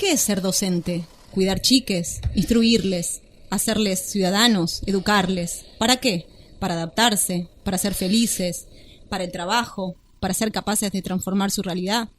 ¿Qué es ser docente? Cuidar chiques, instruirles, hacerles ciudadanos, educarles. ¿Para qué? Para adaptarse, para ser felices, para el trabajo, para ser capaces de transformar su realidad.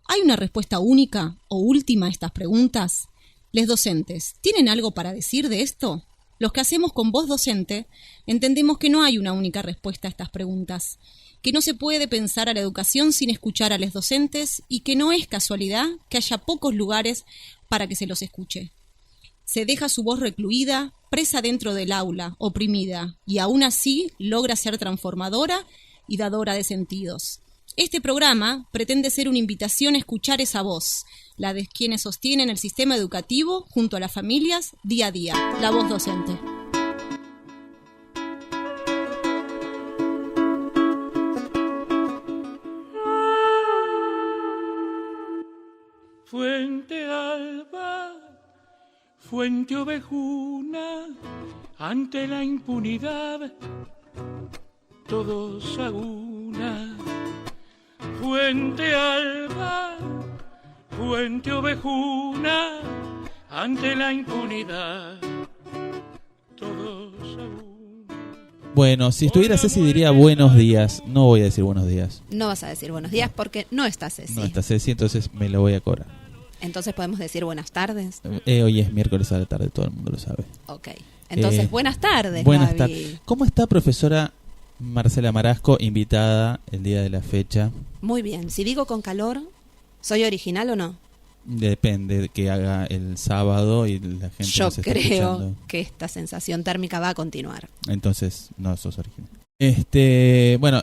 ¿Hay una respuesta única o última a estas preguntas? ¿Les docentes tienen algo para decir de esto? Los que hacemos con voz docente entendemos que no hay una única respuesta a estas preguntas, que no se puede pensar a la educación sin escuchar a los docentes y que no es casualidad que haya pocos lugares para que se los escuche. Se deja su voz recluida, presa dentro del aula, oprimida, y aún así logra ser transformadora y dadora de sentidos. Este programa pretende ser una invitación a escuchar esa voz, la de quienes sostienen el sistema educativo junto a las familias día a día, la voz docente. Fuente alba, fuente ovejuna, ante la impunidad, todos a una. Fuente alba, fuente ovejuna, ante la impunidad, todos a una. Bueno, si estuviera Ceci diría buenos días. No voy a decir buenos días. No vas a decir buenos días porque no está Ceci. No está Ceci, entonces me lo voy a cobrar. Entonces podemos decir buenas tardes. Hoy es miércoles a la tarde, todo el mundo lo sabe. Ok. Entonces, buenas tardes, buenas Gaby. tardes. ¿Cómo está, profesora Marcela Marasco, invitada el día de la fecha? Muy bien. Si digo con calor, ¿soy original o no? Depende de que haga el sábado y la gente Yo nos está creo escuchando. que esta sensación térmica va a continuar. Entonces, no sos original. Bueno,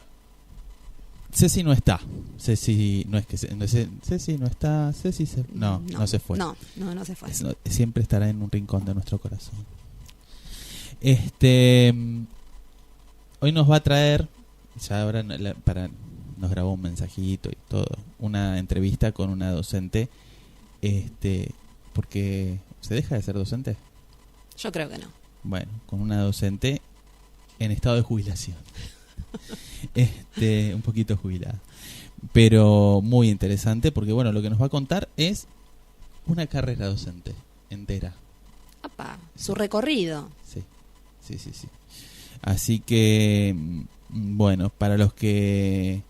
Ceci no está. Ceci no es que Ceci no está. Ceci no se fue. No se fue. Siempre estará en un rincón de nuestro corazón. Hoy nos va a traer, ya ahora nos grabó un mensajito y todo, una entrevista con una docente, porque ¿se deja de ser docente? Yo creo que no. Bueno, con una docente en estado de jubilación. Un poquito jubilada. Pero muy interesante porque, bueno, lo que nos va a contar es una carrera docente entera. Apa, su recorrido. Sí. Así que, bueno, para que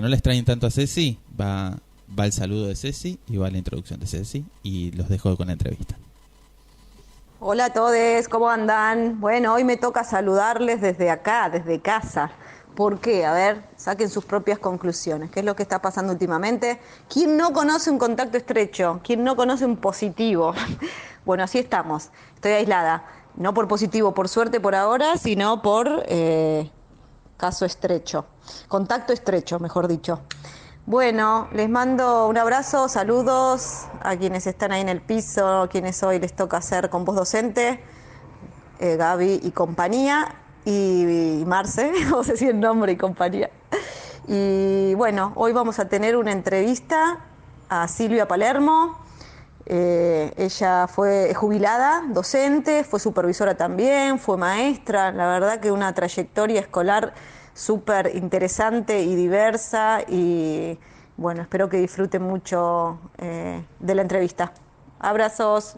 no les extrañen tanto a Ceci, va el saludo de Ceci y va la introducción de Ceci y los dejo con la entrevista. Hola a todos, ¿cómo andan? Bueno, hoy me toca saludarles desde acá, desde casa. ¿Por qué? A ver, saquen sus propias conclusiones. ¿Qué es lo que está pasando últimamente? ¿Quién no conoce un contacto estrecho? ¿Quién no conoce un positivo? Bueno, así estamos. Estoy aislada. No por positivo, por suerte por ahora, sino por caso estrecho. Contacto estrecho, mejor dicho. Bueno, les mando un abrazo, saludos a quienes están ahí en el piso, a quienes hoy les toca hacer con voz docente, Gaby y compañía, y Marce, vamos a decir el nombre y compañía. Y bueno, hoy vamos a tener una entrevista a Silvia Palermo. Ella fue jubilada, docente, fue supervisora también, fue maestra. La verdad que una trayectoria escolar súper interesante y diversa, y bueno, espero que disfruten mucho de la entrevista. Abrazos.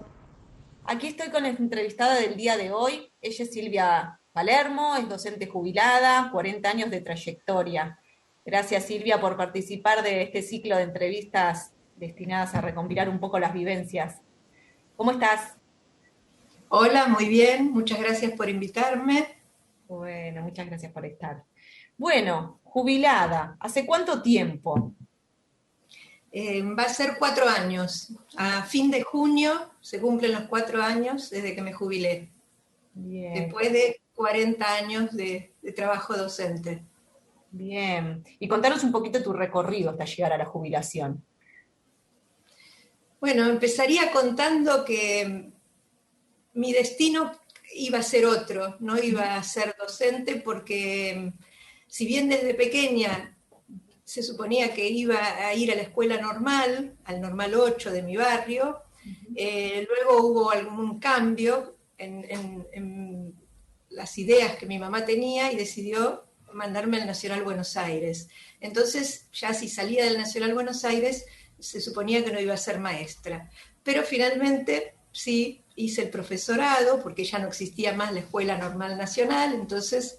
Aquí estoy con la entrevistada del día de hoy. Ella es Silvia Palermo, es docente jubilada, 40 años de trayectoria. Gracias, Silvia, por participar de este ciclo de entrevistas destinadas a recompilar un poco las vivencias. ¿Cómo estás? Hola, muy bien, muchas gracias por invitarme. Bueno, muchas gracias por estar. Bueno, jubilada, ¿hace cuánto tiempo? Va a ser 4 años. A fin de junio se cumplen los 4 años desde que me jubilé. Bien. Después de 40 años de trabajo docente. Bien. Y contanos un poquito tu recorrido hasta llegar a la jubilación. Bueno, empezaría contando que mi destino iba a ser otro, no iba a ser docente, porque si bien desde pequeña se suponía que iba a ir a la escuela normal, al normal 8 de mi barrio, luego hubo algún cambio en las ideas que mi mamá tenía y decidió mandarme al Nacional Buenos Aires. Entonces, ya si salía del Nacional Buenos Aires, se suponía que no iba a ser maestra. Pero finalmente sí hice el profesorado, porque ya no existía más la Escuela Normal Nacional, entonces,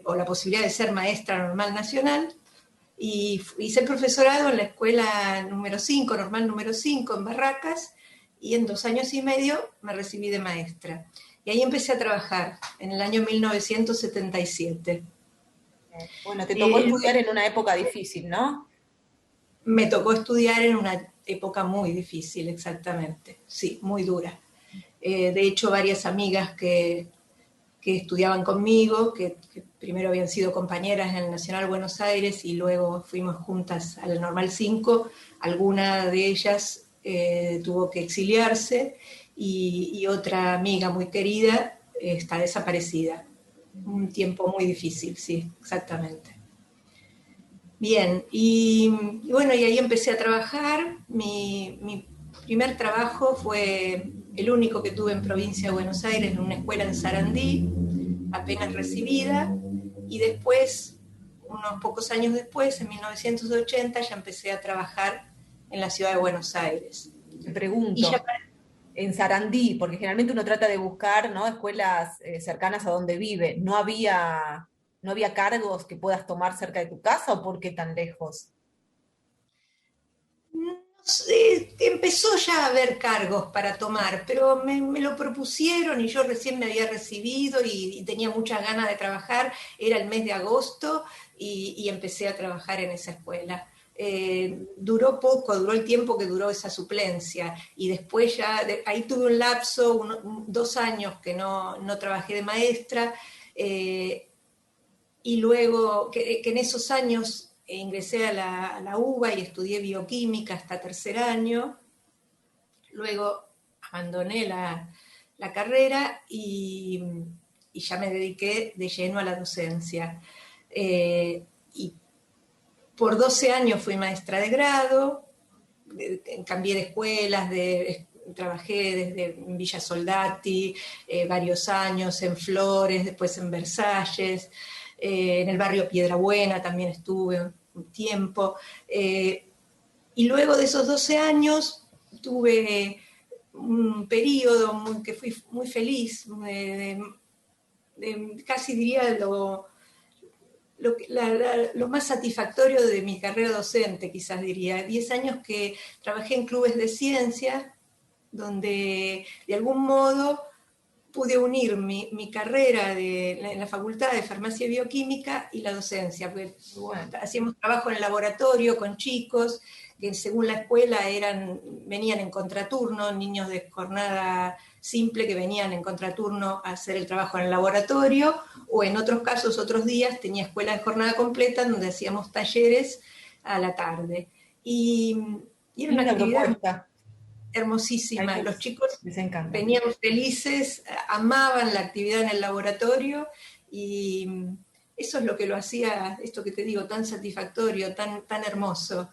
o la posibilidad de ser maestra normal nacional, y hice el profesorado en la escuela número 5, normal número 5, en Barracas, y en 2 años y medio me recibí de maestra. Y ahí empecé a trabajar, en el año 1977. Bueno, te tocó estudiar en una época difícil, ¿no? Me tocó estudiar en una época muy difícil, exactamente, sí, muy dura. De hecho, varias amigas que estudiaban conmigo, que primero habían sido compañeras en el Nacional Buenos Aires y luego fuimos juntas a la Normal 5, alguna de ellas tuvo que exiliarse y otra amiga muy querida está desaparecida. Un tiempo muy difícil, sí, exactamente. Bien, y bueno, y ahí empecé a trabajar. Mi primer trabajo fue el único que tuve en provincia de Buenos Aires, en una escuela en Sarandí, apenas recibida, y después, unos pocos años después, en 1980, ya empecé a trabajar en la ciudad de Buenos Aires. Te pregunto, Y ya, en Sarandí, porque generalmente uno trata de buscar, ¿no?, escuelas cercanas a donde vive. ¿No había cargos que puedas tomar cerca de tu casa o por qué tan lejos? no sé, empezó ya a haber cargos para tomar, pero me lo propusieron y yo recién me había recibido y tenía muchas ganas de trabajar. Era el mes de agosto y empecé a trabajar en esa escuela. Duró poco, duró el tiempo que duró esa suplencia y después ya, ahí tuve un lapso, 2 años que no trabajé de maestra, y luego que en esos años ingresé a la UBA y estudié bioquímica hasta tercer año, luego abandoné la carrera y ya me dediqué de lleno a la docencia. Y por 12 años fui maestra de grado, cambié de escuelas, trabajé desde Villa Soldati, varios años, en Flores, después en Versalles, en el barrio Piedrabuena también estuve un tiempo. Y luego de esos 12 años tuve un periodo que fui muy feliz, casi diría lo más satisfactorio de mi carrera docente, quizás diría. 10 años que trabajé en clubes de ciencia, donde de algún modo pude unir mi carrera en la Facultad de Farmacia y Bioquímica y la docencia, porque bueno, hacíamos trabajo en el laboratorio con chicos que según la escuela venían en contraturno, niños de jornada simple que venían en contraturno a hacer el trabajo en el laboratorio, o en otros casos, otros días, tenía escuela de jornada completa donde hacíamos talleres a la tarde. Y era una actividad propuesta hermosísima. Ay, Los chicos les encanta. venían felices, amaban la actividad en el laboratorio y eso es lo que lo hacía, esto que te digo, tan satisfactorio, tan hermoso.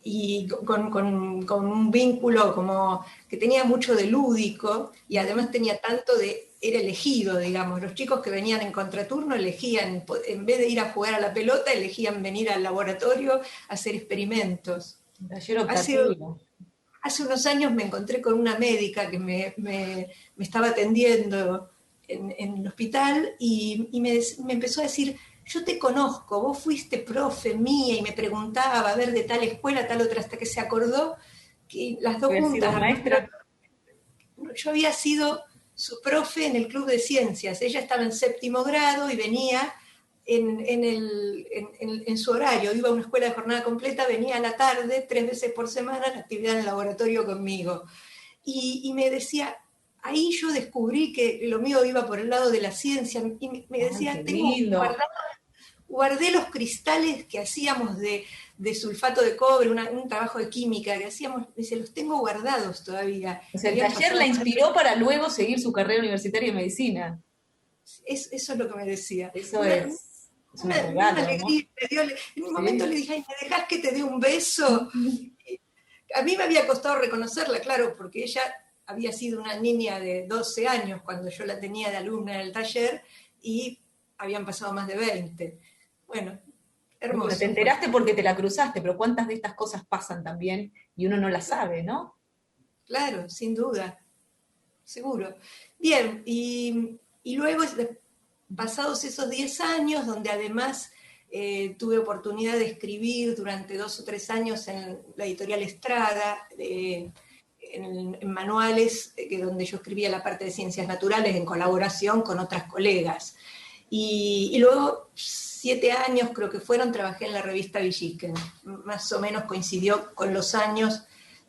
Y con un vínculo como que tenía mucho de lúdico y además tenía tanto era elegido, digamos. Los chicos que venían en contraturno elegían, en vez de ir a jugar a la pelota, elegían venir al laboratorio a hacer experimentos. Taller optativo. Hace unos años me encontré con una médica que me estaba atendiendo en el hospital y me empezó a decir: yo te conozco, vos fuiste profe mía, y me preguntaba, a ver, de tal escuela, tal otra, hasta que se acordó que las dos juntas. Maestra? Yo había sido su profe en el club de ciencias. Ella estaba en 7º grado y venía en su horario, iba a una escuela de jornada completa, venía a la tarde, 3 veces por semana, en actividad en el laboratorio conmigo. Y me decía, ahí yo descubrí que lo mío iba por el lado de la ciencia, y me decía, guardé los cristales que hacíamos de sulfato de cobre, un trabajo de química que hacíamos, dice, los tengo guardados todavía. O sea, el taller la inspiró para luego seguir su carrera universitaria en medicina. Eso es lo que me decía. Eso es una alegría, ¿no? En un momento le dije, ay, ¿me dejás que te dé un beso? A mí me había costado reconocerla, claro, porque ella había sido una niña de 12 años cuando yo la tenía de alumna en el taller y habían pasado más de 20. Bueno, Hermoso. Bueno, te enteraste porque te la cruzaste, pero ¿cuántas de estas cosas pasan también y uno no las sabe, ¿no? Claro, sin duda, seguro. Bien, y luego, pasados esos 10 años, donde además tuve oportunidad de escribir durante 2 o 3 años en la editorial Estrada, en manuales donde yo escribía la parte de ciencias naturales en colaboración con otras colegas. Y luego 7 años creo que fueron, trabajé en la revista Villiquen, más o menos coincidió con los años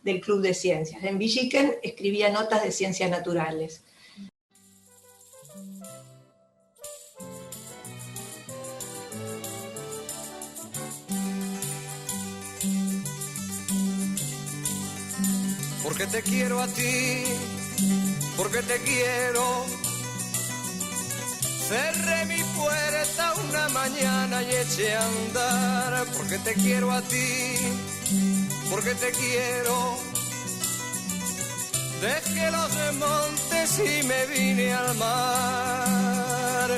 del Club de Ciencias. En Villiquen escribía notas de ciencias naturales. Porque te quiero a ti, porque te quiero. Cerré mi puerta una mañana y eché a andar. Porque te quiero a ti, porque te quiero. Dejé los montes y me vine al mar.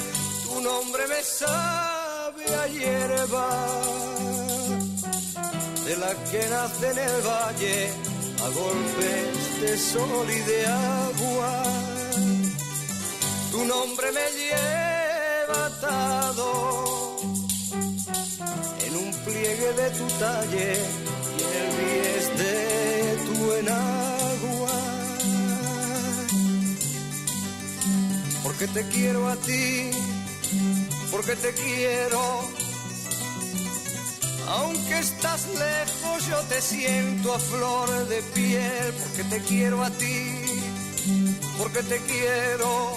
Tu nombre me sabe a hierba, de la que nace en el valle a golpes de sol y de agua. Tu nombre me lleva atado en un pliegue de tu talle y en el bies de tu enagua. Porque te quiero a ti, porque te quiero. Aunque estás lejos yo te siento a flor de piel. Porque te quiero a ti, porque te quiero.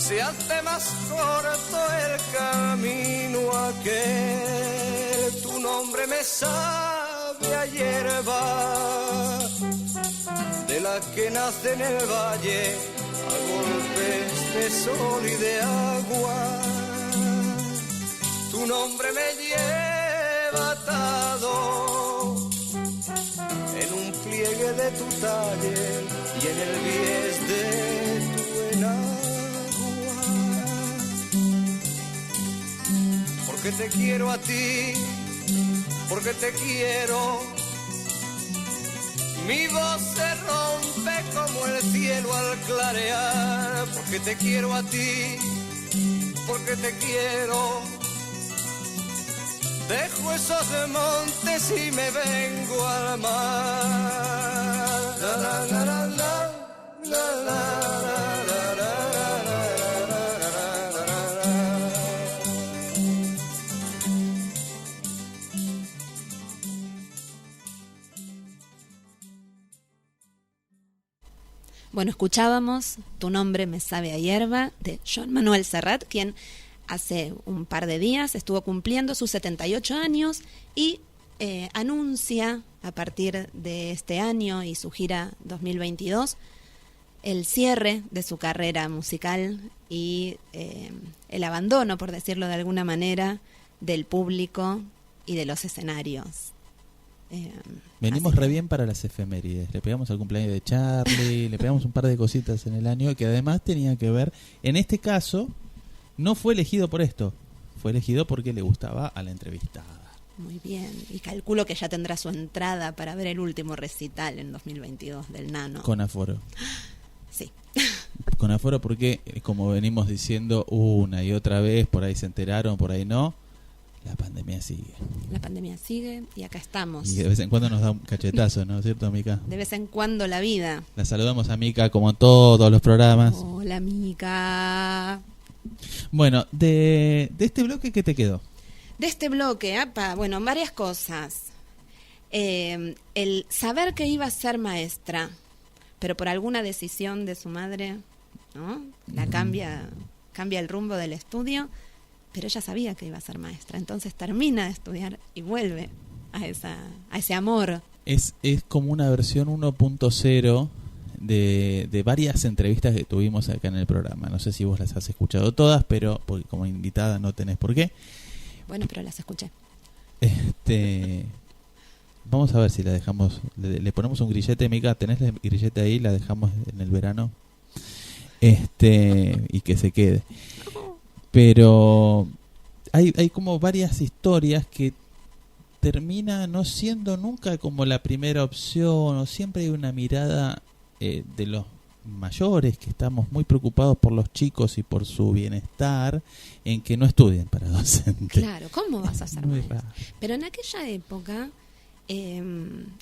Se hace más corto el camino aquel. Tu nombre me sabe a hierba, de la que nace en el valle a golpes de sol y de agua. Tu nombre me lleva atado en un pliegue de tu talle y en el bies de tu enagua. Porque te quiero a ti, porque te quiero. Mi voz se rompe como el cielo al clarear. Porque te quiero a ti, porque te quiero. Dejo esos montes y me vengo al mar. La, la, la, la, la, la, la, la. Bueno, escuchábamos Tu nombre me sabe a hierba de Joan Manuel Serrat, quien hace un par de días estuvo cumpliendo sus 78 años y anuncia a partir de este año y su gira 2022 el cierre de su carrera musical y el abandono, por decirlo de alguna manera, del público y de los escenarios. Venimos re bien para las efemérides. Le pegamos al cumpleaños de Charlie, le pegamos un par de cositas en el año que además tenía que ver, en este caso, no fue elegido por esto, fue elegido porque le gustaba a la entrevistada. Muy bien, y calculo que ya tendrá su entrada para ver el último recital en 2022 del Nano. Con aforo. Sí. Con aforo porque, como venimos diciendo una y otra vez, por ahí se enteraron, por ahí no, la pandemia sigue. La pandemia sigue y acá estamos. Y de vez en cuando nos da un cachetazo, ¿no es cierto, Mica? De vez en cuando la vida. La saludamos a Mica como en todos los programas. Hola, Mica. Bueno, de este bloque, ¿qué te quedó? De este bloque, bueno, varias cosas. El saber que iba a ser maestra, pero por alguna decisión de su madre, ¿no? La cambia el rumbo del estudio, pero ella sabía que iba a ser maestra, entonces termina de estudiar y vuelve a ese amor. Es como una versión 1.0 de varias entrevistas que tuvimos acá en el programa. No sé si vos las has escuchado todas, pero porque como invitada no tenés por qué. Bueno, pero las escuché. Vamos a ver si la dejamos, le ponemos un grillete, Mica, tenés el grillete ahí, la dejamos en el verano. Y que se quede. Pero hay como varias historias que termina no siendo nunca como la primera opción, o siempre hay una mirada de los mayores que estamos muy preocupados por los chicos y por su bienestar, en que no estudien para docente. Claro, ¿cómo vas a ser Muy maestra? raro. Pero en aquella época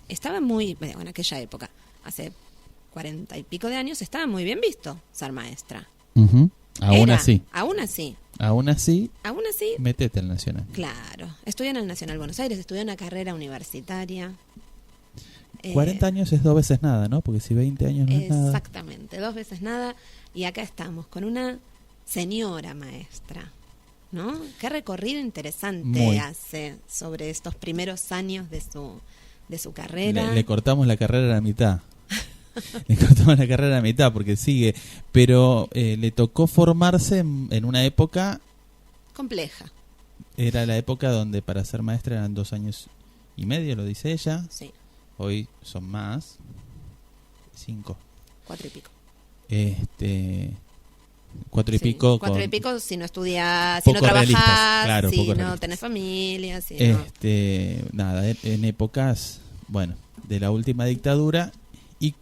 estaba muy, bueno, en aquella época, hace 40 y pico de años, estaba muy bien visto ser maestra. Ujú. Aún así, Aún así, metete al Nacional. claro. Estudié en el Nacional Buenos Aires, estudié una carrera universitaria. 40 años es 2 veces nada, ¿no? Porque si 20 años no es nada. Exactamente, 2 veces nada. Y acá estamos con una señora maestra, ¿no? Qué recorrido interesante Muy. hace sobre estos primeros años de su carrera. Le cortamos la carrera a la mitad. Le cortamos la carrera a la mitad porque sigue. Pero le tocó formarse en una época. Compleja, Era la época donde para ser maestra eran 2 años y medio, lo dice ella. sí, Hoy son más. 5. 4 y pico. 4 y Sí, pico. 4 y pico si no estudias, si no poco realistas, trabajás, claro, si poco no realistas. tenés familia, si no... Nada, en épocas, bueno, de la última dictadura, y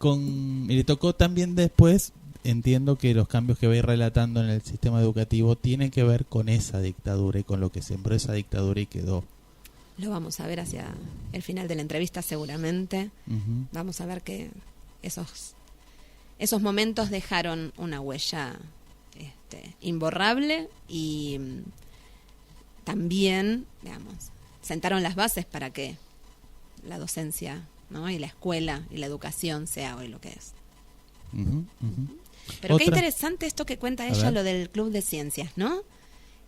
le tocó también después, entiendo que los cambios que voy relatando en el sistema educativo tienen que ver con esa dictadura y con lo que sembró esa dictadura y quedó. Lo vamos a ver hacia el final de la entrevista seguramente. Ujú. Vamos a ver que esos momentos dejaron una huella imborrable y también, digamos, sentaron las bases para que la docencia, ¿no? Y la escuela y la educación sea hoy lo que es. Ujú, ujú. Pero qué Otra- interesante esto que cuenta A ella, ver. lo del Club de Ciencias, ¿no?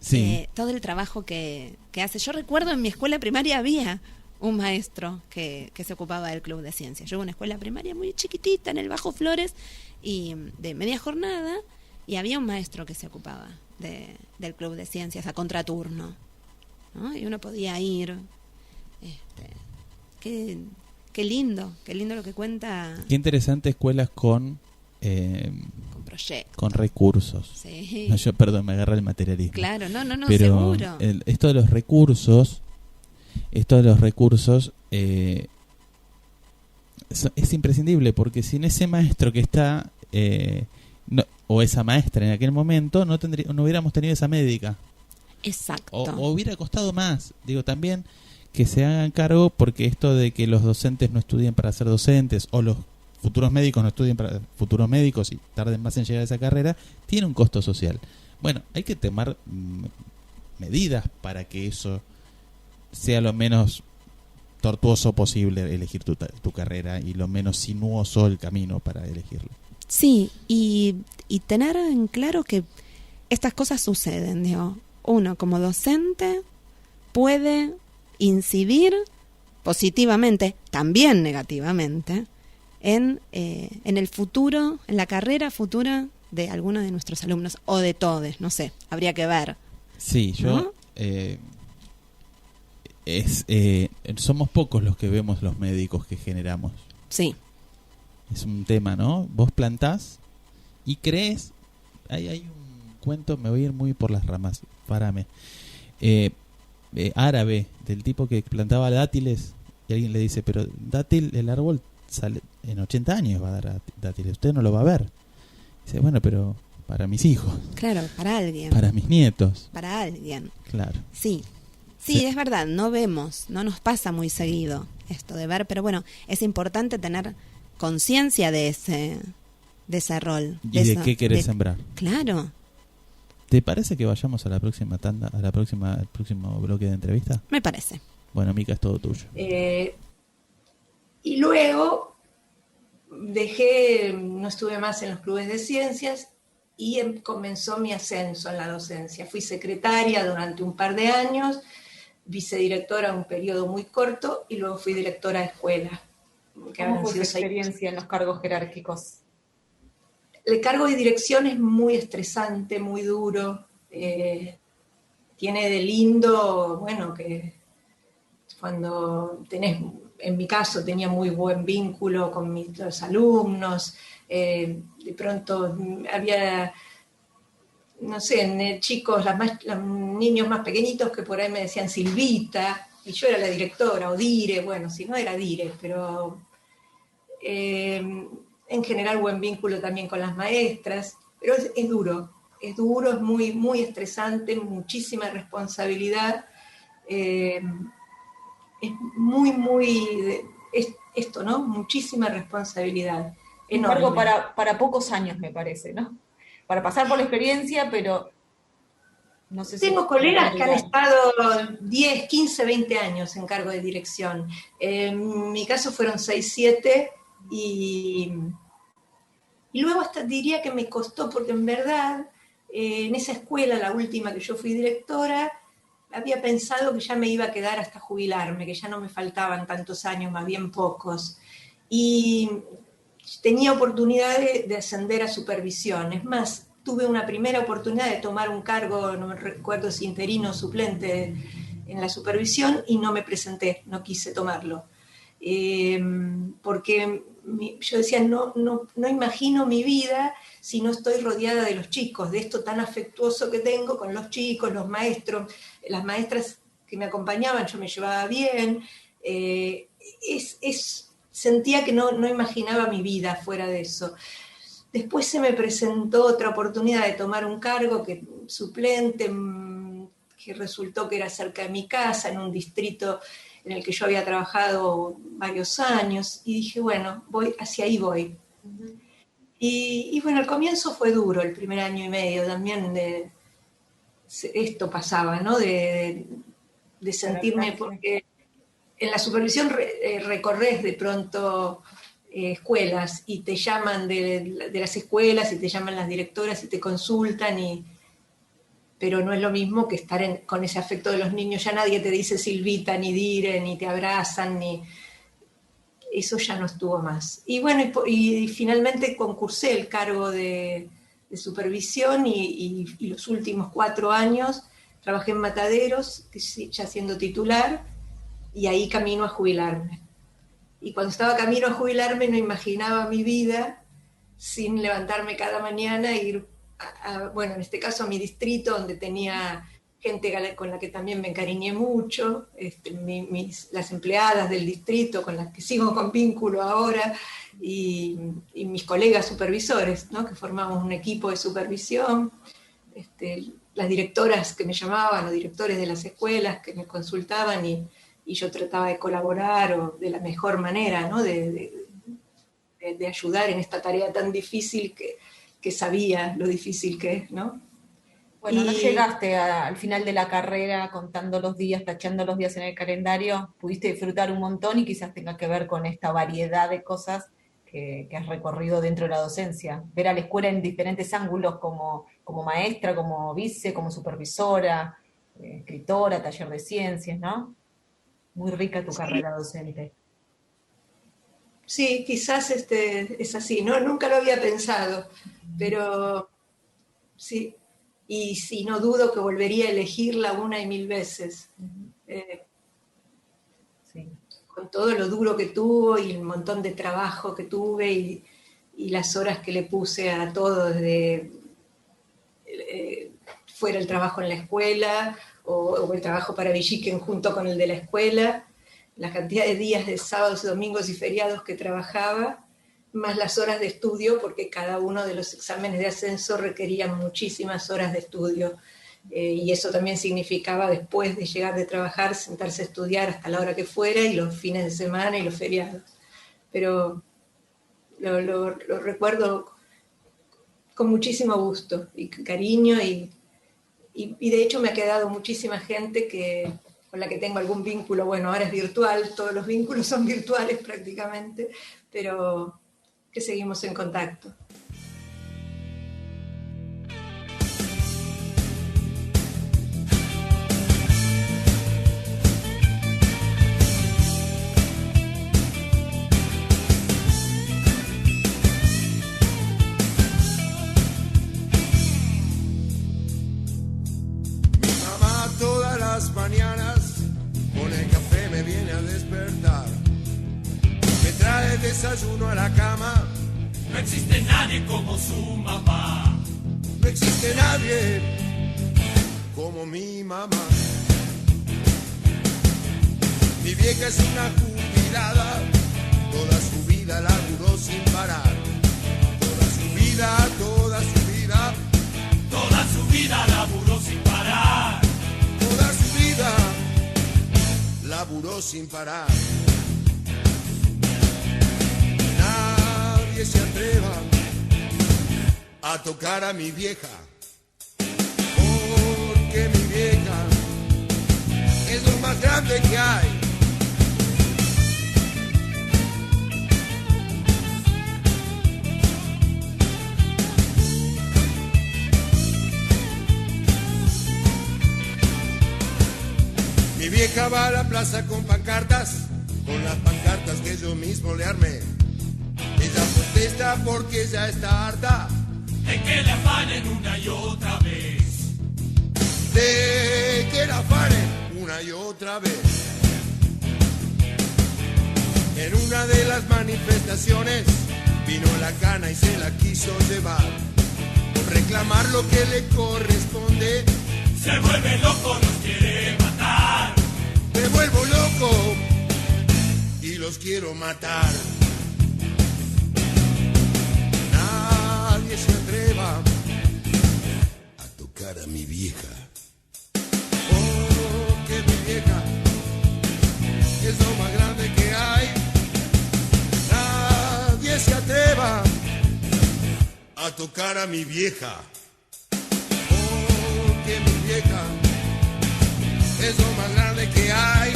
Sí. Todo el trabajo que hace. Yo recuerdo en mi escuela primaria había un maestro que se ocupaba del Club de Ciencias. Yo iba a una escuela primaria muy chiquitita en el Bajo Flores y de media jornada, y había un maestro que se ocupaba del Club de Ciencias a contraturno, ¿no? Y uno podía ir. Qué lindo lo que cuenta Qué interesante escuelas con proyectos. con recursos. Sí. No, yo, perdón, me agarra el materialismo. Claro, no, Pero seguro. esto de los recursos es imprescindible, porque sin ese maestro que está o esa maestra en aquel momento no hubiéramos tenido esa médica, Exacto. o hubiera costado más. Digo, también que se hagan cargo, porque esto de que los docentes no estudien para ser docentes, o los futuros médicos no estudien para futuros médicos y tarden más en llegar a esa carrera, tiene un costo social. Bueno, hay que tomar medidas para que eso sea lo menos tortuoso posible, elegir tu carrera, y lo menos sinuoso el camino para elegirlo. Sí, y tener en claro que estas cosas suceden, digo. Uno como docente puede incidir positivamente, también negativamente, en el futuro, en la carrera futura de alguno de nuestros alumnos, o de todos, no sé, habría que ver. Sí, ¿No? somos pocos los que vemos los médicos que generamos. Sí, Es un tema, ¿no? Vos plantás y crees. Hay un cuento, me voy a ir muy por las ramas, párame. Árabe, del tipo que plantaba dátiles, y alguien le dice, pero dátil, el árbol sale en 80 años, va a dar dátiles, usted no lo va a ver. Dice, bueno, pero para mis hijos, claro, para alguien. para mis nietos. Para alguien. Claro. Sí, Sí. es verdad, no vemos, no nos pasa muy seguido esto de ver, pero bueno, es importante tener conciencia de ese rol. ¿Y de eso, qué querés sembrar? Claro, ¿Te parece que vayamos a la próxima tanda, al próximo bloque de entrevista? me parece. Bueno, Mica, es todo tuyo. Y luego no estuve más en los clubes de ciencias y comenzó mi ascenso en la docencia. Fui secretaria durante un par de años, vicedirectora un periodo muy corto, y luego fui directora de escuela. ¿Cómo fue su experiencia en los cargos jerárquicos? El cargo de dirección es muy estresante, muy duro. Tiene de lindo, bueno, que cuando en mi caso tenía muy buen vínculo con los alumnos, de pronto había no sé, chicos, los niños más pequeñitos que por ahí me decían Silvita, y yo era la directora, o Dire, bueno, si no era Dire, pero en general buen vínculo también con las maestras, pero es duro, es muy, muy estresante, muchísima responsabilidad, es esto, ¿no? Muchísima responsabilidad. Un cargo para pocos años, me parece, ¿no? Para pasar por la experiencia, pero no sé si... Tengo colegas que han estado 10, 15, 20 años en cargo de dirección. En mi caso fueron 6, 7 y luego hasta diría que me costó, porque en verdad en esa escuela, la última que yo fui directora, había pensado que ya me iba a quedar hasta jubilarme, que ya no me faltaban tantos años, más bien pocos. Y tenía oportunidad de ascender a supervisión. Es más, tuve una primera oportunidad de tomar un cargo, no me recuerdo si interino o suplente en la supervisión, y no me presenté, no quise tomarlo. Porque yo decía, no imagino mi vida si no estoy rodeada de los chicos, de esto tan afectuoso que tengo con los chicos, los maestros, las maestras que me acompañaban, yo me llevaba bien, sentía que no imaginaba mi vida fuera de eso. Después se me presentó otra oportunidad de tomar un cargo suplente, que resultó que era cerca de mi casa, en un distrito en el que yo había trabajado varios años, y dije, bueno, hacia ahí voy. Uh-huh. Y bueno, al comienzo fue duro, el primer año y medio también, esto pasaba, ¿no? De sentirme, porque en la supervisión recorres de pronto escuelas y te llaman de las escuelas y te llaman las directoras y te consultan, pero no es lo mismo que estar con ese afecto de los niños. Ya nadie te dice Silvita, ni Dire, ni te abrazan, eso ya no estuvo más. Y bueno, y finalmente concursé el cargo de supervisión y los últimos 4 años trabajé en Mataderos, ya siendo titular, y ahí camino a jubilarme. Y cuando estaba camino a jubilarme no imaginaba mi vida sin levantarme cada mañana e ir bueno, en este caso a mi distrito, donde tenía gente con la que también me encariñé mucho, las empleadas del distrito con las que sigo con vínculo ahora, y mis colegas supervisores, ¿no? Que formamos un equipo de supervisión, las directoras que me llamaban, los directores de las escuelas que me consultaban, y yo trataba de colaborar de la mejor manera, ¿no? de ayudar en esta tarea tan difícil que sabía lo difícil que es, ¿no? Bueno, no llegaste al final de la carrera contando los días, tachando los días en el calendario, pudiste disfrutar un montón y quizás tenga que ver con esta variedad de cosas que has recorrido dentro de la docencia. Ver a la escuela en diferentes ángulos, como maestra, como vice, como supervisora, escritora, taller de ciencias, ¿no? Muy rica tu carrera docente. Sí, quizás es así, ¿no? Nunca lo había pensado, pero sí, y sí, no dudo que volvería a elegirla 1 y 1000 veces. Sí. Con todo lo duro que tuvo y el montón de trabajo que tuve y las horas que le puse a todo, desde fuera el trabajo en la escuela o el trabajo para Villiquen junto con el de la escuela, la cantidad de días de sábados, domingos y feriados que trabajaba, más las horas de estudio, porque cada uno de los exámenes de ascenso requerían muchísimas horas de estudio, y eso también significaba, después de llegar de trabajar, sentarse a estudiar hasta la hora que fuera, y los fines de semana y los feriados. Pero lo recuerdo con muchísimo gusto y cariño, y de hecho me ha quedado muchísima gente con la que tengo algún vínculo. Bueno, ahora es virtual, todos los vínculos son virtuales prácticamente, pero que seguimos en contacto. Mañanas con el café me viene a despertar, me trae desayuno a la cama. No existe nadie como su mamá. no existe nadie como mi mamá. Mi vieja es una jubilada, toda su vida laburó sin parar. Toda su vida, toda su vida, toda su vida laburó sin parar. Toda su vida laburó sin parar. Nadie se atreva a tocar a mi vieja, porque mi vieja es lo más grande que hay. Mi vieja va a la plaza con pancartas, con las pancartas que yo mismo le armé. Ella protesta porque ya está harta de que le afanen una y otra vez. De que la afanen una y otra vez. En una de las manifestaciones vino la cana y se la quiso llevar. Por reclamar lo que le corresponde, se vuelve loco, nos quiere matar. Me vuelvo loco y los quiero matar. Nadie se atreva a tocar a mi vieja, porque mi vieja es lo más grande que hay. Nadie se atreva a tocar a mi vieja, porque mi vieja es lo más grande que hay.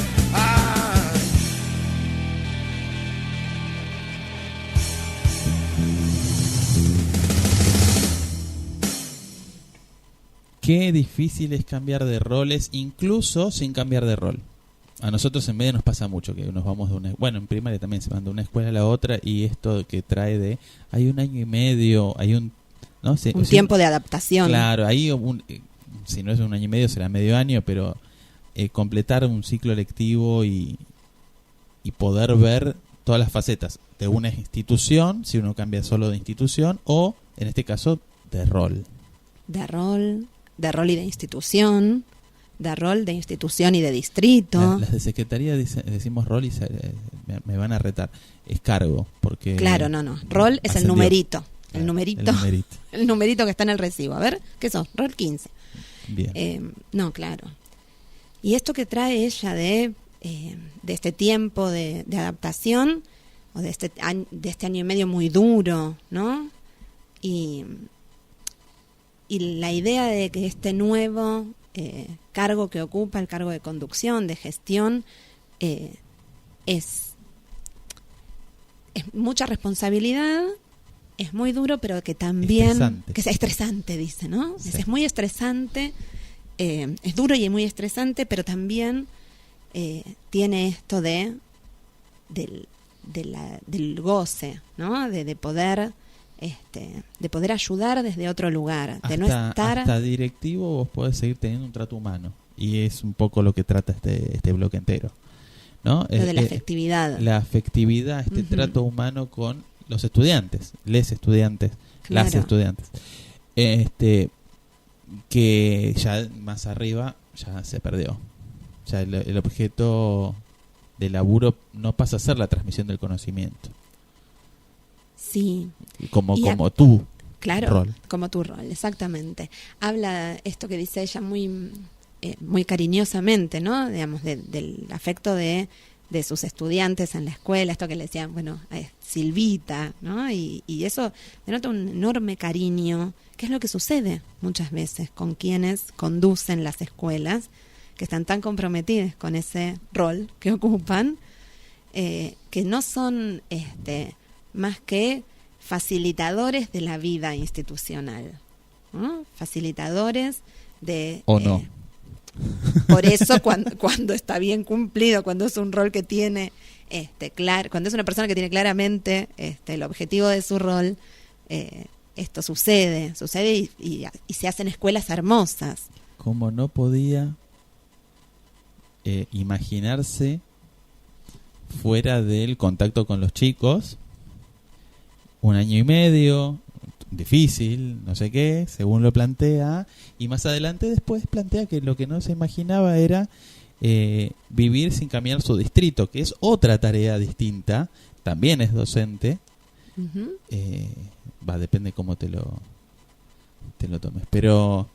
Qué difícil es cambiar de roles, incluso sin cambiar de rol. A nosotros en medio nos pasa mucho, que nos vamos de una... Bueno, en primaria también se van de una escuela a la otra, y esto que trae de... Hay un año y medio, hay un... ¿no? Un tiempo de adaptación. Claro, ahí si no es un año y medio será medio año, pero completar un ciclo lectivo y poder ver todas las facetas de una institución, si uno cambia solo de institución, o en este caso de rol. De rol y de institución, de rol, de institución y de distrito. Las de secretaría decimos rol y me van a retar. Es cargo, porque... Claro, no. Rol es el numerito. El numerito. El numerito que está en el recibo. A ver, ¿qué sos? Rol 15. Bien. No, claro. Y esto que trae ella de este tiempo de adaptación, o de este año y medio muy duro, ¿no? Y la idea de que este nuevo cargo que ocupa, el cargo de conducción, de gestión, es mucha responsabilidad, es muy duro, pero que también... Estresante. Que es estresante, dice, ¿no? Sí. Es muy estresante, es duro y muy estresante, pero también tiene esto del goce, ¿no? De poder... de poder ayudar desde otro lugar, de no estar... Hasta directivo vos podés seguir teniendo un trato humano, y es un poco lo que trata este bloque entero, ¿no? Lo de la afectividad. La afectividad, trato humano con los estudiantes, les estudiantes, claro. Las estudiantes. Que ya más arriba ya se perdió. Ya el objeto de laburo no pasa a ser la transmisión del conocimiento. Sí. Como tu claro, rol. Como tu rol, exactamente. Habla esto que dice ella muy cariñosamente, ¿no? Digamos, del afecto de sus estudiantes en la escuela, esto que le decían, bueno, Silvita, ¿no? Y eso denota un enorme cariño, que es lo que sucede muchas veces con quienes conducen las escuelas, que están tan comprometidos con ese rol que ocupan, que no son más que facilitadores de la vida institucional, ¿no? Facilitadores de... ¿O no? Por eso cuando está bien cumplido, cuando es un rol que tiene claro, cuando es una persona que tiene claramente el objetivo de su rol, esto sucede y se hacen escuelas hermosas. Como no podía imaginarse fuera del contacto con los chicos, un año y medio, difícil, no sé qué, según lo plantea, y más adelante después plantea que lo que no se imaginaba era vivir sin cambiar su distrito, que es otra tarea distinta, también es docente, depende cómo te lo tomes, pero...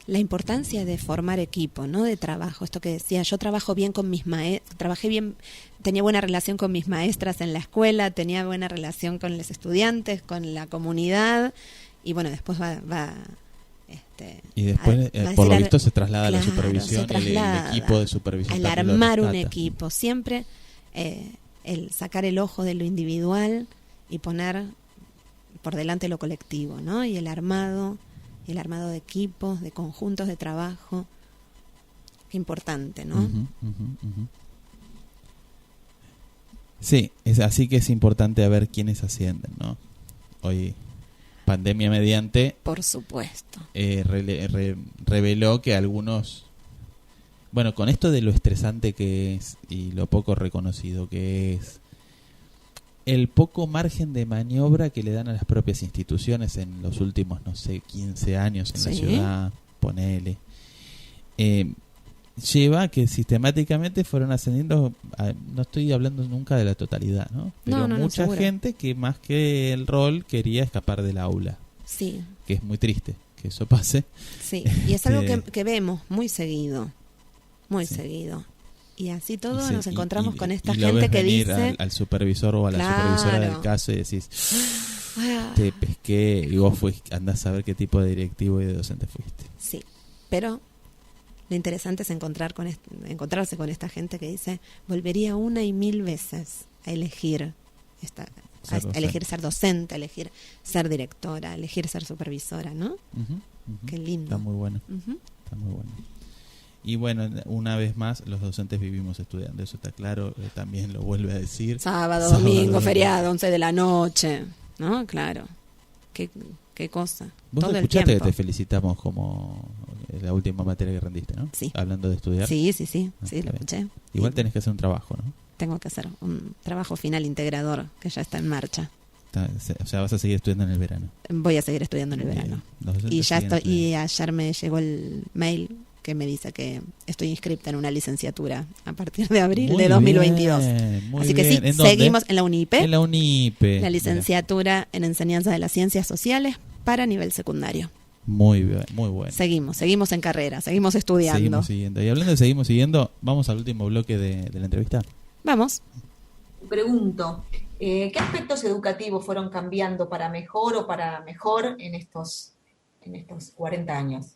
La importancia de formar equipo, ¿no? De trabajo, esto que decía, yo trabajo bien con mis trabajé bien, tenía buena relación con mis maestras en la escuela, tenía buena relación con los estudiantes, con la comunidad, y bueno, después y después, por lo visto, se traslada a la supervisión, el equipo de supervisión. El armar un equipo, siempre el sacar el ojo de lo individual y poner por delante lo colectivo, ¿no? Y el armado de equipos, de conjuntos de trabajo, qué importante, ¿no? Sí, así que es importante a ver quiénes ascienden, ¿no? Hoy, pandemia mediante, por supuesto, reveló que algunos, bueno, con esto de lo estresante que es y lo poco reconocido que es, el poco margen de maniobra que le dan a las propias instituciones en los últimos, 15 años en la ciudad, ponele, lleva a que sistemáticamente fueron ascendiendo, no estoy hablando nunca de la totalidad, ¿no? Pero mucha gente que más que el rol quería escapar del aula. Sí. Que es muy triste que eso pase. Sí, y es algo que vemos muy seguido, seguido. Y así todos nos encontramos con esta gente que dice... al supervisor o a la supervisora del caso y decís, te pesqué y vos andás a ver qué tipo de directivo y de docente fuiste. Sí, pero lo interesante es encontrarse con esta gente que dice, volvería 1 y 1000 veces a elegir elegir ser docente, a elegir ser directora, a elegir ser supervisora, ¿no? Qué lindo. Está muy bueno. Está muy bueno. Y bueno, una vez más, los docentes vivimos estudiando, eso está claro, también lo vuelve a decir. Sábado, domingo, feriado, 11 de la noche, ¿no? Claro. Qué cosa. Vos todo escuchaste el que te felicitamos como la última materia que rendiste, ¿no? Sí. Hablando de estudiar. Sí, lo escuché. Igual tenés que hacer un trabajo, ¿no? Tengo que hacer un trabajo final integrador que ya está en marcha. O sea, vas a seguir estudiando en el verano. Voy a seguir estudiando en el verano. Y ayer me llegó el mail que me dice que estoy inscripta en una licenciatura a partir de abril de 2022. Así que sí, seguimos en la UNIP. En la UNIP. La licenciatura en Enseñanza de las Ciencias Sociales para nivel secundario. Muy bien, muy bueno. Seguimos en carrera, seguimos estudiando. Seguimos siguiendo. Y hablando de seguimos siguiendo, vamos al último bloque de la entrevista. Vamos. Pregunto, ¿qué aspectos educativos fueron cambiando para mejor o para mejor en estos 40 años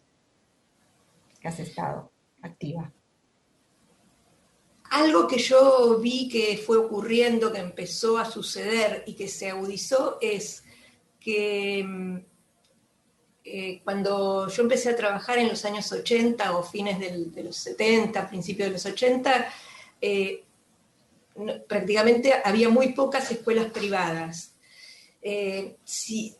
que has estado activa? Algo que yo vi que fue ocurriendo, que empezó a suceder y que se agudizó es que cuando yo empecé a trabajar en los años 80 o fines de los 70, principios de los 80, prácticamente había muy pocas escuelas privadas.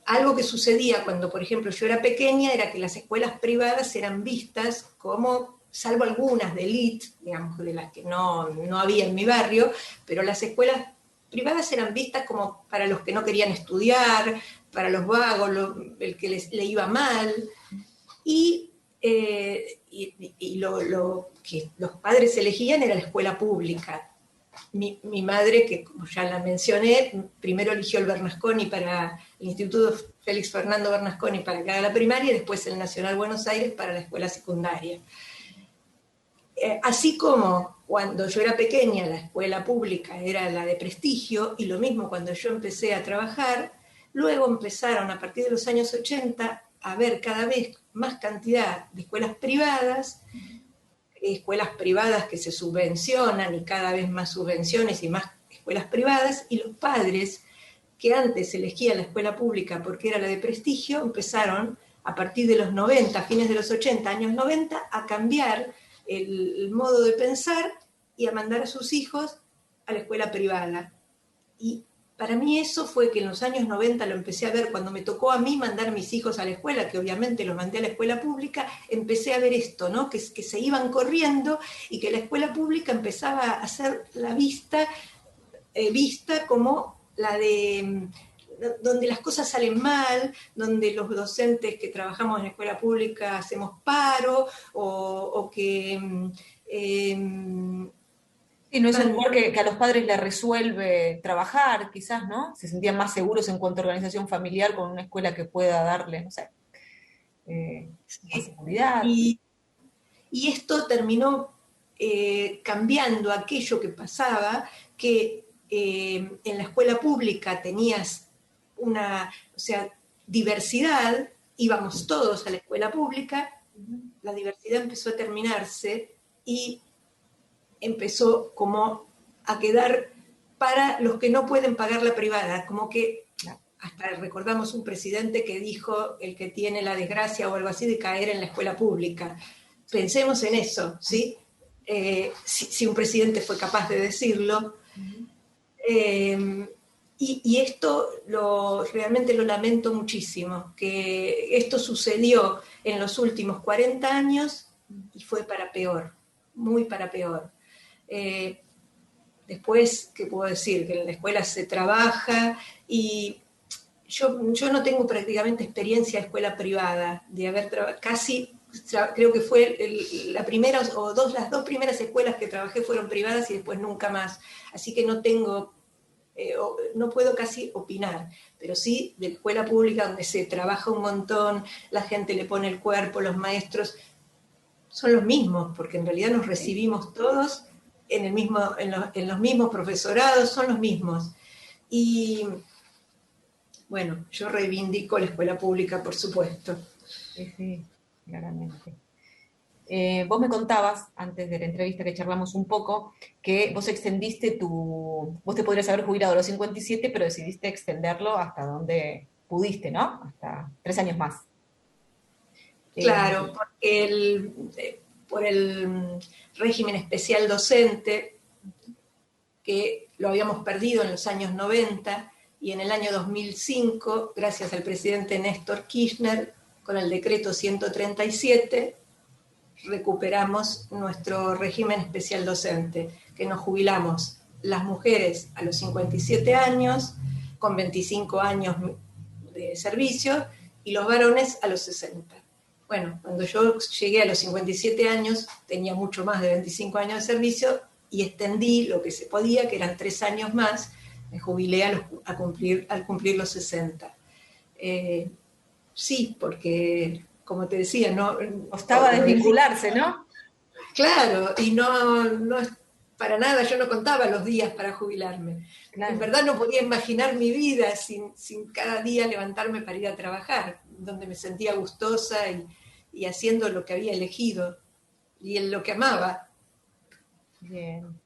Algo que sucedía cuando, por ejemplo, yo era pequeña era que las escuelas privadas eran vistas como, salvo algunas de élite, digamos, de las que no había en mi barrio, pero las escuelas privadas eran vistas como para los que no querían estudiar, para los vagos, el que le iba mal, y lo que los padres elegían era la escuela pública. Mi madre, que como ya la mencioné, primero eligió el Bernasconi para el Instituto Félix Fernando Bernasconi para que haga la primaria y después el Nacional Buenos Aires para la escuela secundaria. Así como cuando yo era pequeña la escuela pública era la de prestigio, y lo mismo cuando yo empecé a trabajar, luego empezaron a partir de los años 80 a haber cada vez más cantidad de escuelas privadas que se subvencionan y cada vez más subvenciones y más escuelas privadas, y los padres que antes elegían la escuela pública porque era la de prestigio, empezaron a partir de los 90, fines de los 80, años 90, a cambiar el modo de pensar y a mandar a sus hijos a la escuela privada. Y para mí eso fue que en los años 90 lo empecé a ver, cuando me tocó a mí mandar a mis hijos a la escuela, que obviamente los mandé a la escuela pública, empecé a ver esto, ¿no? Que se iban corriendo y que la escuela pública empezaba a ser vista como la de donde las cosas salen mal, donde los docentes que trabajamos en la escuela pública hacemos paro, o que... Sí, no es un lugar que a los padres les resuelve trabajar, quizás, ¿no? Se sentían más seguros en cuanto a organización familiar con una escuela que pueda darles, no sé, más seguridad. Y esto terminó cambiando aquello que pasaba, que en la escuela pública tenías diversidad, íbamos todos a la escuela pública, la diversidad empezó a terminarse y empezó como a quedar para los que no pueden pagar la privada, como que hasta recordamos un presidente que dijo el que tiene la desgracia o algo así de caer en la escuela pública. Pensemos en eso, ¿sí? Si un presidente fue capaz de decirlo. Y esto realmente lo lamento muchísimo, que esto sucedió en los últimos 40 años y fue para peor, muy para peor. Después, ¿qué puedo decir? Que en la escuela se trabaja y yo no tengo prácticamente experiencia de escuela privada, de haber creo que fue las dos primeras escuelas que trabajé fueron privadas y después nunca más, así que no puedo casi opinar, pero sí de la escuela pública donde se trabaja un montón, la gente le pone el cuerpo, los maestros son los mismos, porque en realidad nos recibimos todos en los mismos profesorados, son los mismos. Y bueno, yo reivindico la escuela pública, por supuesto. Sí, claramente. Vos me contabas, antes de la entrevista que charlamos un poco, que vos extendiste vos te podrías haber jubilado a los 57, pero decidiste extenderlo hasta donde pudiste, ¿no? Hasta 3 años más. Claro, porque por el régimen especial docente, que lo habíamos perdido en los años 90, y en el año 2005, gracias al presidente Néstor Kirchner, con el decreto 137, recuperamos nuestro régimen especial docente, que nos jubilamos las mujeres a los 57 años, con 25 años de servicio, y los varones a los 60. Bueno, cuando yo llegué a los 57 años, tenía mucho más de 25 años de servicio, y extendí lo que se podía, que eran 3 años más, me jubilé al cumplir los 60. Sí, porque, como te decía, no costaba desvincularse, ¿no? Claro, y no es para nada, yo no contaba los días para jubilarme. Claro. En verdad no podía imaginar mi vida sin cada día levantarme para ir a trabajar, donde me sentía gustosa y haciendo lo que había elegido y en lo que amaba. Bien.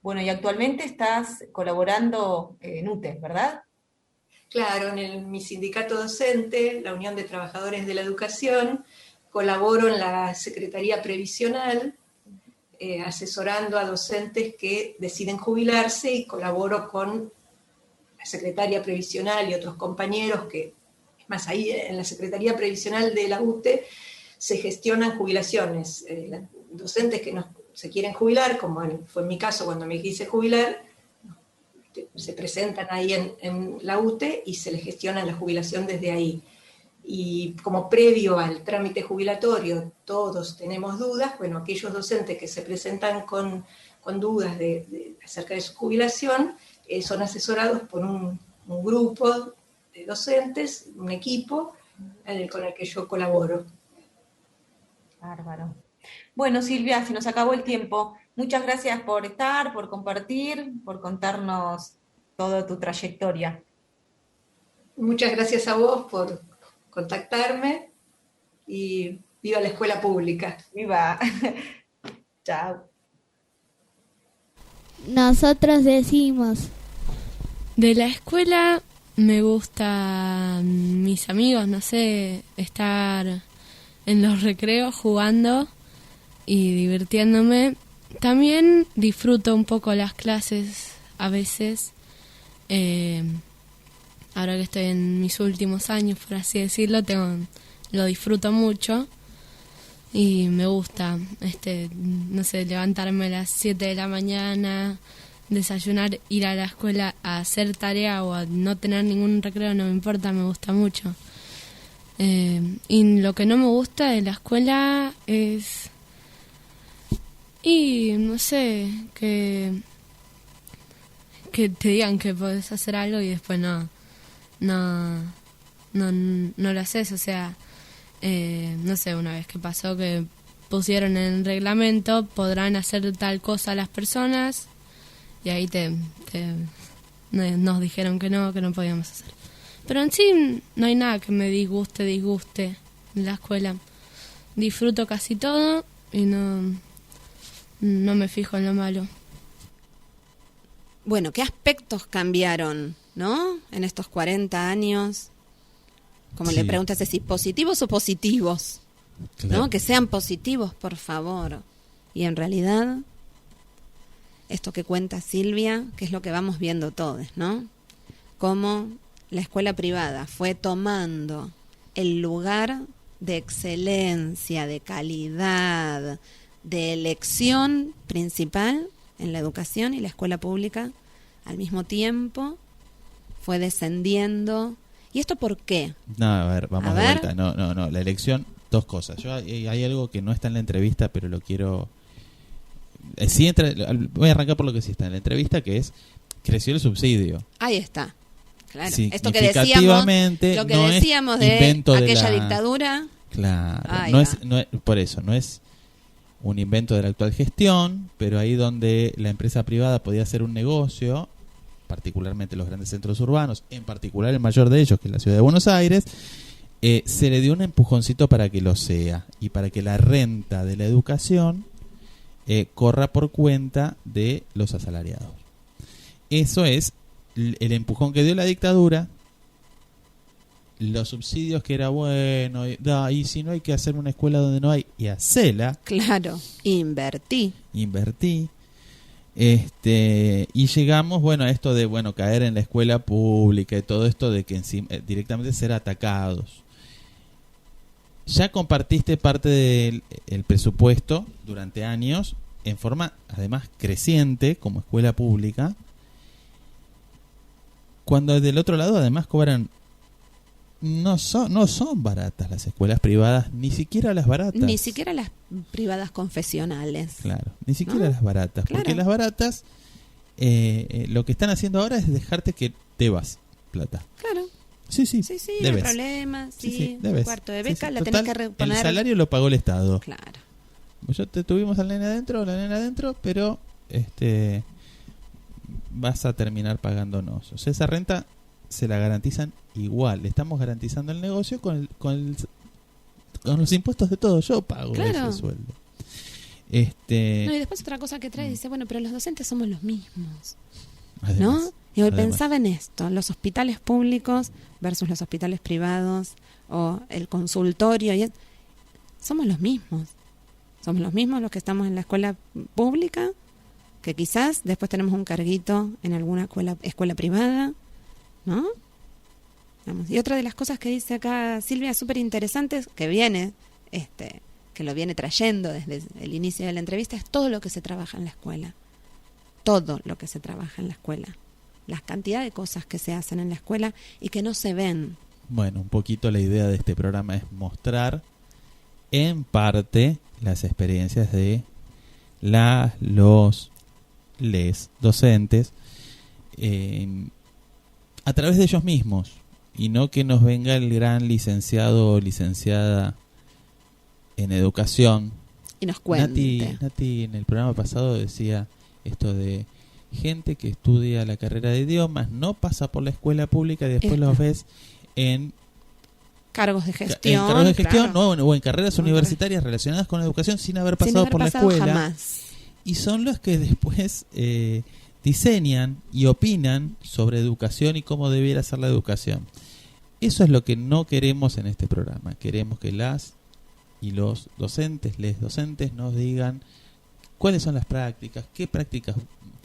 Bueno, y actualmente estás colaborando en UTE, ¿verdad? Claro, mi sindicato docente, la Unión de Trabajadores de la Educación, colaboro en la Secretaría Previsional, asesorando a docentes que deciden jubilarse, y colaboro con la Secretaría Previsional y otros compañeros que, es más, ahí en la Secretaría Previsional de la UTE se gestionan jubilaciones. Docentes que se quieren jubilar, como fue en mi caso cuando me quise jubilar, se presentan ahí en la UTE y se les gestiona la jubilación desde ahí. Y como previo al trámite jubilatorio todos tenemos dudas, bueno, aquellos docentes que se presentan con dudas acerca de su jubilación son asesorados por un grupo de docentes, un equipo con el que yo colaboro. Bárbaro. Bueno, Silvia, se nos acabó el tiempo. Muchas gracias por estar, por compartir, por contarnos toda tu trayectoria. Muchas gracias a vos por contactarme y viva la escuela pública. Viva. Chao. Nosotros decimos. De la escuela me gustan mis amigos, no sé, estar en los recreos jugando y divirtiéndome. También disfruto un poco las clases a veces. Ahora que estoy en mis últimos años, por así decirlo, lo disfruto mucho y me gusta, no sé, levantarme a las 7 de la mañana, desayunar, ir a la escuela a hacer tarea o a no tener ningún recreo, no me importa, me gusta mucho. Y lo que no me gusta de la escuela es... Y no sé, que te digan que podés hacer algo y después no lo haces. O sea, no sé, una vez que pasó que pusieron en el reglamento, podrán hacer tal cosa a las personas, y ahí nos dijeron que no podíamos hacer. Pero en sí no hay nada que me disguste en la escuela. Disfruto casi todo y no me fijo en lo malo. Bueno, ¿qué aspectos cambiaron, no? En estos 40 años. Como Sí. le preguntas, si positivos o positivos. Claro. ¿No? Que sean positivos, por favor. Y en realidad, esto que cuenta Silvia, que es lo que vamos viendo todos, ¿no? Cómo la escuela privada fue tomando el lugar de excelencia, de calidad, de elección principal en la educación, y la escuela pública al mismo tiempo fue descendiendo. ¿Y esto por qué? No, a ver, vamos de vuelta. No, la elección, dos cosas. Hay algo que no está en la entrevista, pero lo quiero... sí voy a arrancar por lo que sí está en la entrevista, que es, creció el subsidio. Ahí está. Claro. Sí, Esto que decíamos, significativamente lo que no es decíamos de invento de aquella la- dictadura. Claro, Ahí no va. es, por eso, no es un invento de la actual gestión, pero ahí donde la empresa privada podía hacer un negocio, particularmente los grandes centros urbanos, en particular el mayor de ellos, que es la ciudad de Buenos Aires, se le dio un empujoncito para que lo sea, y para que la renta de la educación corra por cuenta de los asalariados. Eso es el empujón que dio la dictadura. Los subsidios, que era bueno, y si no hay que hacer una escuela donde no hay, y hacela. Claro, invertí. Y llegamos, bueno, a esto de, caer en la escuela pública y todo esto de que encima, directamente ser atacados. Ya compartiste parte del el presupuesto durante años, en forma además creciente, como escuela pública, cuando del otro lado además cobran... No son baratas las escuelas privadas, ni siquiera las baratas. Ni siquiera las privadas confesionales. Claro, ni siquiera ¿No? las baratas. Claro. Porque las baratas, lo que están haciendo ahora es dejarte que debas plata. Claro. Sí, Sí, no hay debes. problema. Sí, debes. un cuarto de Sí, beca, sí. la Total, tenés que reponer. el salario lo pagó el Estado. Claro. Tuvimos al nene adentro, la nena adentro, pero vas a terminar pagándonos. O sea, esa renta se la garantizan igual. Le estamos garantizando el negocio con los impuestos de todo. Yo pago Claro. ese sueldo. No, y después otra cosa que trae, dice, bueno, pero los docentes somos los mismos. Además, ¿No? Y hoy además. pensaba en esto, los hospitales públicos versus los hospitales privados, o el consultorio, somos los mismos. Somos los mismos los que estamos en la escuela pública, que quizás después tenemos un carguito en alguna escuela privada, ¿no? Vamos. Y otra de las cosas que dice acá Silvia, súper interesantes, que viene, que lo viene trayendo desde el inicio de la entrevista, es todo lo que se trabaja en la escuela. Todo lo que se trabaja en la escuela. La cantidad de cosas que se hacen en la escuela y que no se ven. Bueno, un poquito la idea de este programa es mostrar en parte las experiencias de les docentes a través de ellos mismos, y no que nos venga el gran licenciado o licenciada en educación. Y nos cuente. Nati en el programa pasado decía esto de gente que estudia la carrera de idiomas, no pasa por la escuela pública y después los ves en cargos de gestión, claro. claro. O en carreras universitarias relacionadas con la educación sin haber pasado por la escuela. Jamás. Y son los que después diseñan y opinan sobre educación y cómo debiera ser la educación. Eso es lo que no queremos en este programa. Queremos que las y los docentes, les docentes, nos digan cuáles son las prácticas, qué prácticas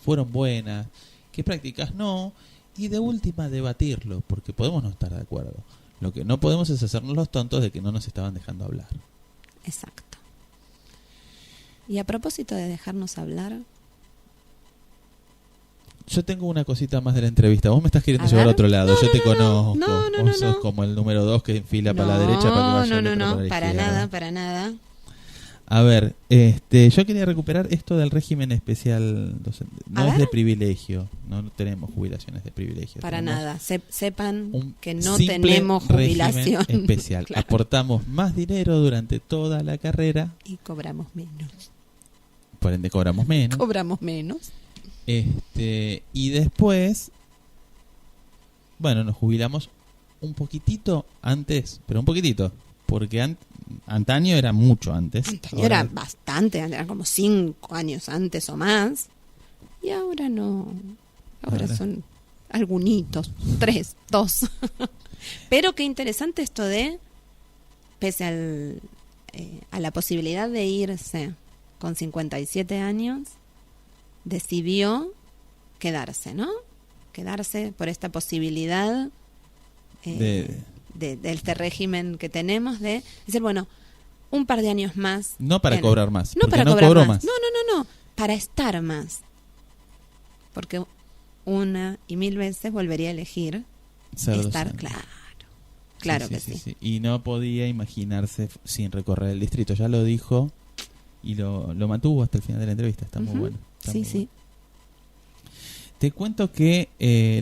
fueron buenas, qué prácticas no, y de última debatirlo, porque podemos no estar de acuerdo. Lo que no podemos es hacernos los tontos de que no nos estaban dejando hablar. Exacto. Y a propósito de dejarnos hablar, Yo tengo una cosita más de la entrevista. Vos me estás queriendo A llevar ver. a otro lado. No, Yo te no, conozco. no, Vos sos no. como el número 2 que enfila para la derecha para que vaya el otro no, la para izquierda. nada, para nada. A ver, yo quería recuperar esto del régimen especial docente. No A es ver. de privilegio, no tenemos jubilaciones de privilegio. Para tenemos nada. Sepan un que no simple tenemos jubilación. régimen especial. Claro. Aportamos más dinero durante toda la carrera, Y cobramos menos. por ende cobramos menos. Cobramos menos. Y después, bueno, nos jubilamos un poquitito antes, pero un poquitito, porque antaño era mucho antes. Antaño era bastante, eran como 5 años antes o más. Y ahora no. Ahora son algunitos, 3, 2. Pero qué interesante esto de, pese a la posibilidad de irse con 57 años, decidió quedarse, ¿no? Quedarse por esta posibilidad de este régimen que tenemos de decir, bueno, un par de años más. No para cobrar más, No porque para no cobrar cobró más. más. No, para estar más. Porque una y mil veces volvería a elegir Ser estar, docente. claro que sí. Y no podía imaginarse sin recorrer el distrito. Ya lo dijo y lo mantuvo hasta el final de la entrevista. Está muy bueno. Está muy bueno. Te cuento que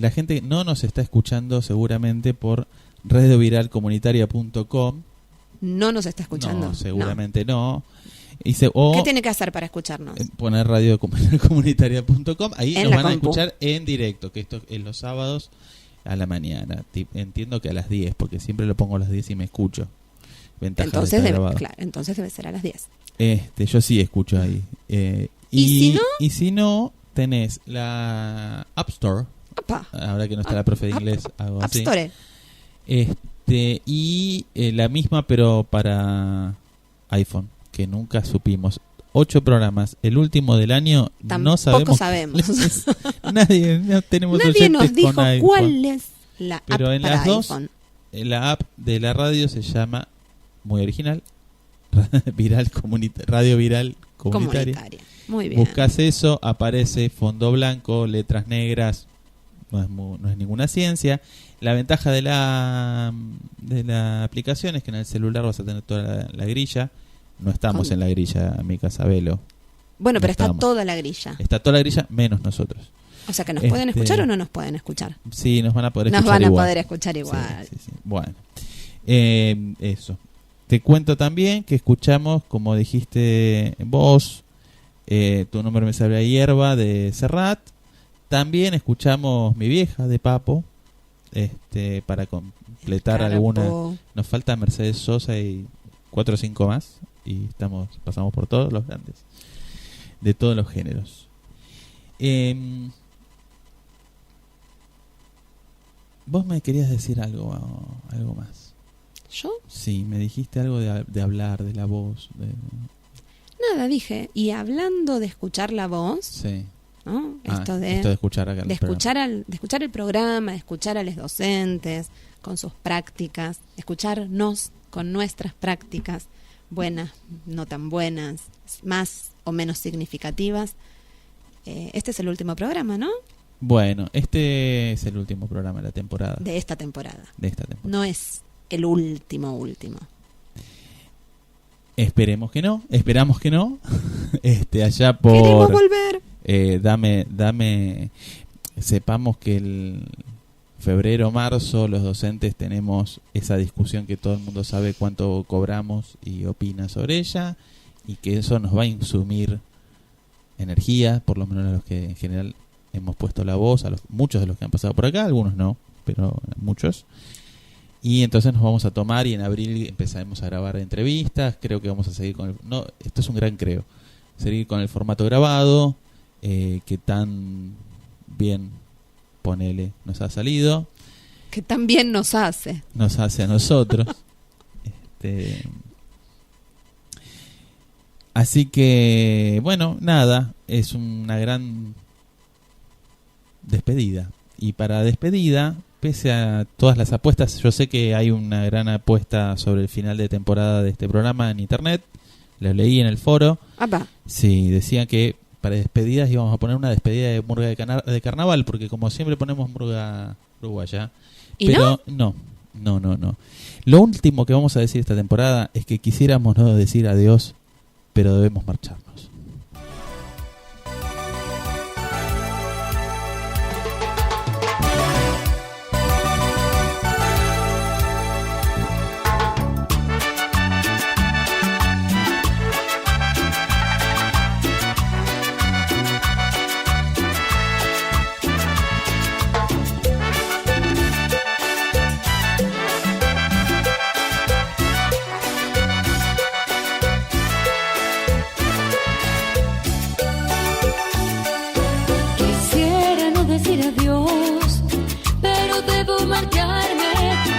la gente no nos está escuchando seguramente por radioviralcomunitaria.com. No nos está escuchando. No, seguramente no. ¿Qué tiene que hacer para escucharnos? Poner radiocomunitaria.com. Ahí En nos la van a compu. escuchar en directo, que esto es los sábados a la mañana. Entiendo que a las 10, porque siempre lo pongo a las 10 y me escucho. Ventaja Entonces de estar grabado. entonces debe ser a las 10. Yo sí escucho ahí. ¿Y si no, tenés la App Store. Opa. Ahora que no está la profe de inglés, hago App así. Store. Y la misma, pero para iPhone, que nunca supimos. 8 programas. El último del año no Tampoco sabemos. sabemos. Nadie tenemos Nadie nos oyentes dijo con iPhone. cuál es la Pero app en para las dos, iPhone. la app de la radio se llama, muy original, Radio Viral Comunitaria. Muy bien. Buscas eso, aparece fondo blanco, letras negras, no es ninguna ciencia. La ventaja de la aplicación es que en el celular vas a tener toda la grilla. No estamos en la grilla, Mica Sabelo. Bueno, No pero está estamos. toda la grilla. Está toda la grilla, menos nosotros. O sea que nos pueden escuchar o no nos pueden escuchar. Sí, nos van a poder Nos escuchar van a igual. poder escuchar igual. Sí. Bueno, eso. Te cuento también que escuchamos, como dijiste vos, Tu nombre me sabe a hierba de Serrat. También escuchamos Mi vieja de Papo, para completar alguna. Nos falta Mercedes Sosa y 4 o 5 más y pasamos por todos los grandes, de todos los géneros. Vos me querías decir algo más. ¿Yo? Sí, me dijiste algo de hablar, de la voz. Nada, dije. Y hablando de escuchar la voz, Sí. ¿no? Esto de escuchar acá de escuchar el programa, de escuchar a los docentes con sus prácticas, escucharnos con nuestras prácticas, buenas, no tan buenas, más o menos significativas. Este es el último programa, ¿no? Bueno, este es el último programa de la temporada. De esta temporada. No es el último. Esperemos que no, esperamos que no. Allá por... Queremos volver. Dame, sepamos que el febrero, marzo, los docentes tenemos esa discusión que todo el mundo sabe cuánto cobramos y opina sobre ella, y que eso nos va a insumir energía, por lo menos a los que en general hemos puesto la voz, muchos de los que han pasado por acá, algunos no, pero muchos. Y entonces nos vamos a tomar y en abril empezaremos a grabar entrevistas. Creo que vamos a seguir con esto es un gran creo, seguir con el formato grabado, que tan bien, ponele, nos ha salido. Que tan bien nos hace. Nos hace a nosotros. Así que, bueno, nada, es una gran despedida. Y para despedida, pese a todas las apuestas, yo sé que hay una gran apuesta sobre el final de temporada de este programa en internet. Lo leí en el foro. ¡Apa! Sí, decían que para despedidas íbamos a poner una despedida de murga de carnaval, porque como siempre ponemos murga uruguaya. Pero no. Lo último que vamos a decir esta temporada es que quisiéramos no decir adiós, pero debemos marcharnos.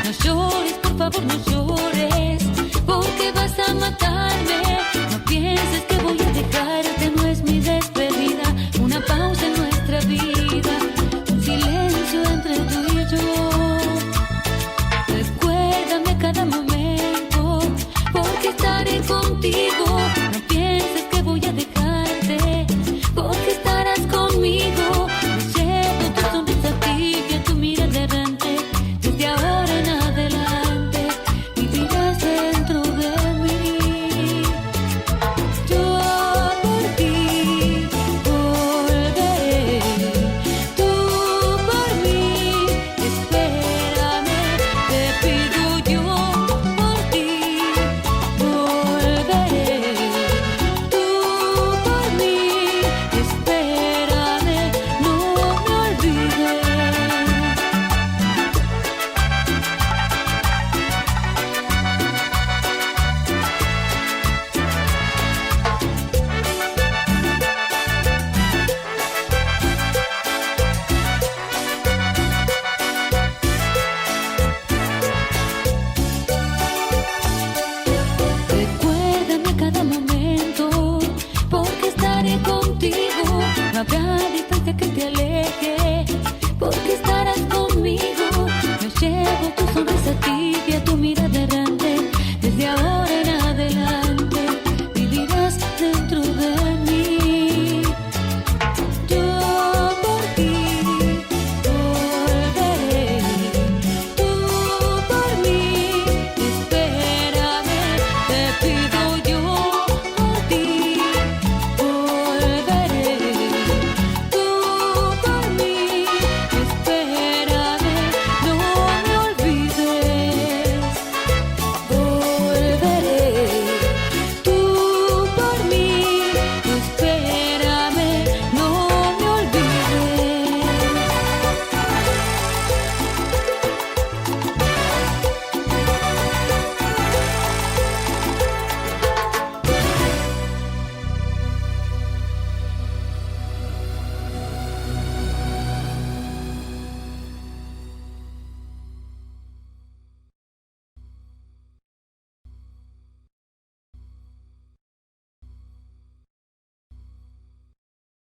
No llores, por favor, no llores, porque vas a matarme.